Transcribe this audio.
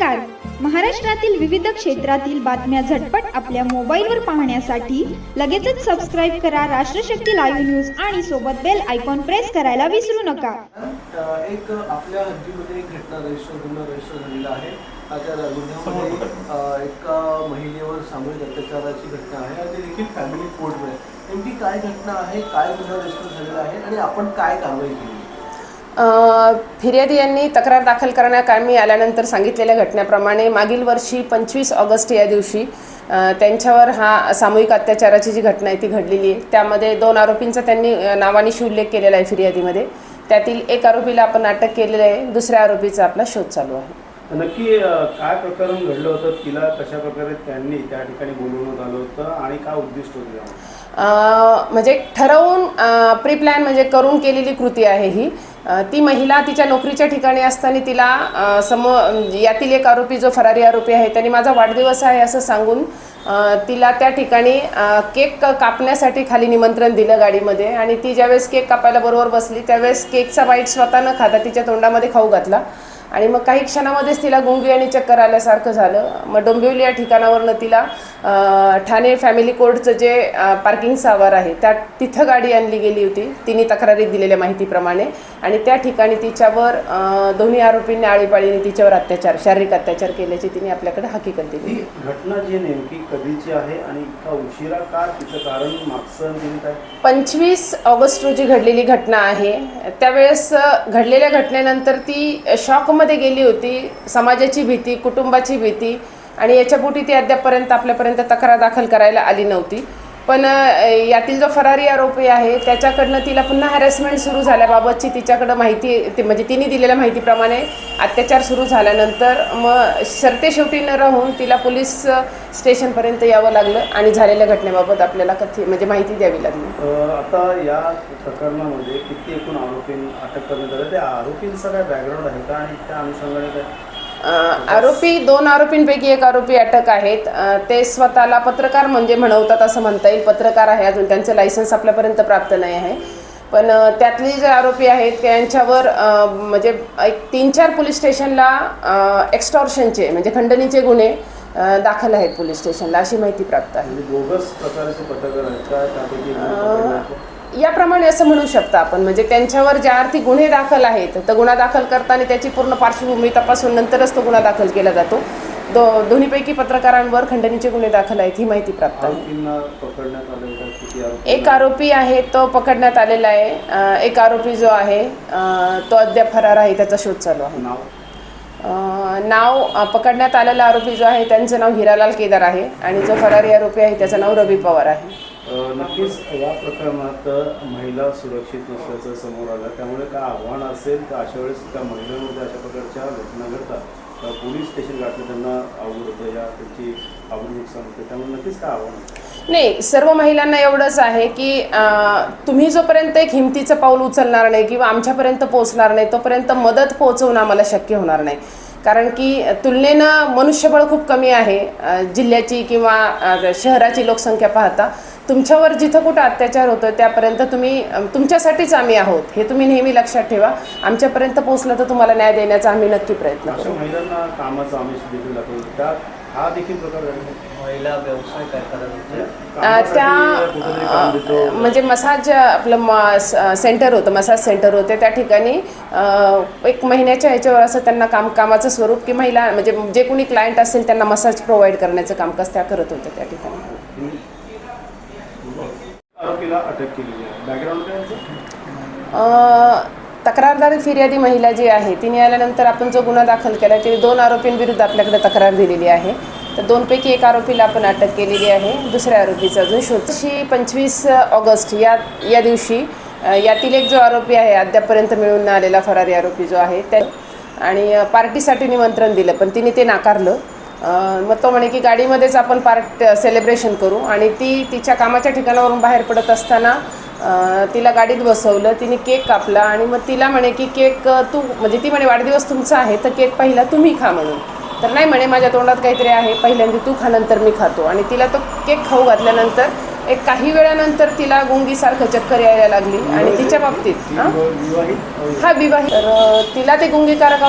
नमस्कार. महाराष्ट्रातील विविध क्षेत्रातील बातम्या झटपट आपल्या मोबाईलवर पाहण्यासाठी लगेचच सबस्क्राइब करा राष्ट्रशक्ती लाईव्ह न्यूज आणि सोबत बेल आयकॉन प्रेस करायला विसरू नका. एक आपल्या हद्दीमध्ये एक घटना रजिस्टर झालेला आहे. त्या गुन्ह्यामध्ये एका महिलेवर सामूहिक अत्याचाराची घटना आहे आणि ती देखील फॅमिली कोर्टमध्ये. नेमकी काय घटना आहे, काय गुन्हा रजिस्टर झालेला आहे आणि आपण काय कारवाई केली? फिर्यादी यांनी तक्रार दाखल करण्याकामी आल्यानंतर सांगितलेल्या घटनेप्रमाणे मागील वर्षी 25 ऑगस्ट या दिवशी त्यांच्यावर हा सामूहिक अत्याचाराची जी घटना आहे ती घडलेली आहे. त्यामध्ये 2 आरोपींचा त्यांनी नावानिशी उल्लेख केलेला आहे फिर्यादीमध्ये. त्यातील एक आरोपीला आपण अटक केलेलं आहे, दुसऱ्या आरोपीचा आपला शोध चालू आहे. नक्की काय प्रकरण घडलं होतं, तिला कशा प्रकारे त्यांनी त्या ठिकाणी बोलवण्यात आलं होतं आणि काय उद्दिष्ट होतं? म्हणजे ठरवून प्री प्लॅन म्हणजे करून केलेली कृती आहे ही. ती महिला तिच्या नोकरीच्या ठिकाणी असताना तिला यातील एक आरोपी जो फरारी आरोपी आहे त्यांनी माझा वाढदिवस आहे असं सांगून तिला त्या ठिकाणी केक कापण्यासाठी खाली निमंत्रण दिलं गाडीमध्ये. आणि ती ज्यावेळेस केक कापायला बरोबर बसली त्यावेळेस केकचा बाईट स्वतः न खाता तिच्या तोंडामध्ये खाऊ घातला आणि मग काही क्षणामध्येच तिला गुंगी आणि चक्कर आल्यासारखं झालं. मग डोंबिवली या ठिकाणावरनं तिला ठाणे फॅमिली कोर्टचं जे पार्किंगचा आवार आहे तिथं गाडी आणली गेली होती तिने तक्रारीत दिलेल्या माहितीप्रमाणे. आणि त्या ठिकाणी तिच्यावर दोन्ही आरोपींनी आळीपाळीने तिच्यावर शारीरिक अत्याचार केल्याची तिने आपल्याकडे हकीकत दिली. घटना जी नेमकी कधीची आहे आणि इतका उशिरा का, तिचं कारण मागचं काय? 25 ऑगस्ट रोजी घडलेली घटना आहे. त्यावेळेस घडलेल्या घटनेनंतर ती शॉकमध्ये गेली होती. समाजाची भीती, कुटुंबाची भीती आणि याच्यापोटी ती अद्यापपर्यंत आपल्यापर्यंत तक्रार दाखल करायला आली नव्हती. पण यातील जो फरारी आरोपी आहे त्याच्याकडनं तिला पुन्हा हॅरेसमेंट सुरू झाल्याबाबतची तिच्याकडं माहिती म्हणजे तिने दिलेल्या माहितीप्रमाणे अत्याचार सुरू झाल्यानंतर मग शेवटी न राहून तिला पोलीस स्टेशनपर्यंत यावं लागलं आणि झालेल्या घटनेबाबत आपल्याला म्हणजे माहिती द्यावी लागली. आता या प्रकरणामध्ये किती एकूण आरोपी अटक करण्यात आले, त्या आरोपींचा काय बॅकग्राऊंड आहे का आणि त्या अनुषंगाने काय? आरोपी 2 आरोपींपैकी एक आरोपी अटक आहेत. ते स्वतःला पत्रकार म्हणजे म्हणवतात असं म्हणता येईल. पत्रकार आहे, अजून त्यांचं लायसन्स आपल्यापर्यंत प्राप्त नाही आहे. पण त्यातले जे आरोपी आहेत त्यांच्यावर म्हणजे एक 3-4 पोलीस स्टेशनला एक्स्टॉर्शनचे म्हणजे खंडणीचे गुन्हे दाखल आहेत पोलीस स्टेशनला अशी माहिती प्राप्त आहे. बोगस प्रकारचे पत्रकार आहेत का त्यापैकी? याप्रमाणे असं म्हणू शकता आपण. म्हणजे त्यांच्यावर ज्या अर्थी गुन्हे दाखल आहेत तर गुन्हा दाखल करताना त्याची पूर्ण पार्श्वभूमी तपासून नंतरच तो गुन्हा दाखल केला जातो. दोन्हीपैकी पत्रकारांवर खंडणीचे गुन्हे दाखल आहेत ही माहिती प्राप्त आहे. एक आरोपी आहे तो पकडण्यात आलेला आहे. एक आरोपी जो आहे तो अद्याप फरार आहे, त्याचा शोध चालू आहे. नाव पकडण्यात आलेला आरोपी जो आहे त्यांचं नाव हिरालाल केदार आहे आणि जो फरारी आरोपी आहे त्याचं नाव रवी पवार आहे. नक्कीच या प्रकरणात महिला सुरक्षित नसल्याचं समोर आलं, त्यामुळे काय आव्हान असेल तर अशा वेळेस त्या महिलांमध्ये अशा प्रकारच्या घटना घडतात, पोलीस स्टेशन गाठलं त्यांना अवघड होतं, त्यांची आवड नुकसान होतं, त्यामुळे नक्कीच काय आव्हान? नाही, सर्व महिलांना एवढंच आहे की तुम्ही जोपर्यंत एक हिमतीचं पाऊल उचलणार नाही किंवा आमच्यापर्यंत पोहोचणार नाही तोपर्यंत मदत पोहोचवणं आम्हाला शक्य होणार नाही. कारण की तुलनेनं मनुष्यबळ खूप कमी आहे. जिल्ह्याची किंवा शहराची लोकसंख्या पाहता तुमच्यावर जिथं कुठं अत्याचार होतो त्यापर्यंत तुमच्यासाठीच आम्ही आहोत हे तुम्ही नेहमी लक्षात ठेवा. आमच्यापर्यंत पोहोचलं तर तुम्हाला न्याय देण्याचा आम्ही नक्की प्रयत्न करू. महिलांना कामाचा आमिष देखील दाखवतो, हा देखील प्रकार महिला व्यवसाय काय करायला त्या म्हणजे मसाज आपलं सेंटर होतं, मसाज सेंटर होते त्या ठिकाणी 1 महिन्याच्या ह्याच्यावर असं त्यांना कामाचं स्वरूप की महिला म्हणजे जे कोणी क्लायंट असेल त्यांना मसाज प्रोव्हाइड करण्याचं कामकाज त्या करत होत्या त्या ठिकाणी. आरोपीला अटक केलेली आहे, बॅकग्राऊंड तक्रारदार फिर्यादी महिला जी आहे तिने आल्यानंतर आपण जो गुन्हा दाखल केला आहे ते 2 आरोपींविरुद्ध आपल्याकडे तक्रार दिलेली आहे. तर 2 पैकी एक आरोपीला आपण अटक केलेली आहे, दुसऱ्या आरोपीचा अजून शोध. 25 ऑगस्ट या दिवशी यातील एक जो आरोपी आहे अद्यापपर्यंत मिळून न आलेला फरारी आरोपी जो आहे त्या आणि पार्टीसाठी निमंत्रण दिलं पण तिने ते नाकारलं. मग तो म्हणे की गाडीमध्येच आपण सेलिब्रेशन करू आणि ती तिच्या कामाच्या ठिकाणावरून बाहेर पडत असताना तिला गाडीत बसवलं, तिने केक कापला आणि मग तिला म्हणे की केक म्हणजे ती म्हणे वाढदिवस तुमचा आहे तर केक पहिला तुम्ही खा म्हणून. तर नाही म्हणे माझ्या तोंडात काहीतरी आहे, पहिल्यांदा तू खा नंतर मी खातो. आणि तिला तो केक खाऊ घातल्यानंतर एक काही वेळानंतर तिला गुंगीसारखं चक्कर यायला लागली आणि तिच्या बाबतीत विवाहित तर तिला ते गुंगीकारक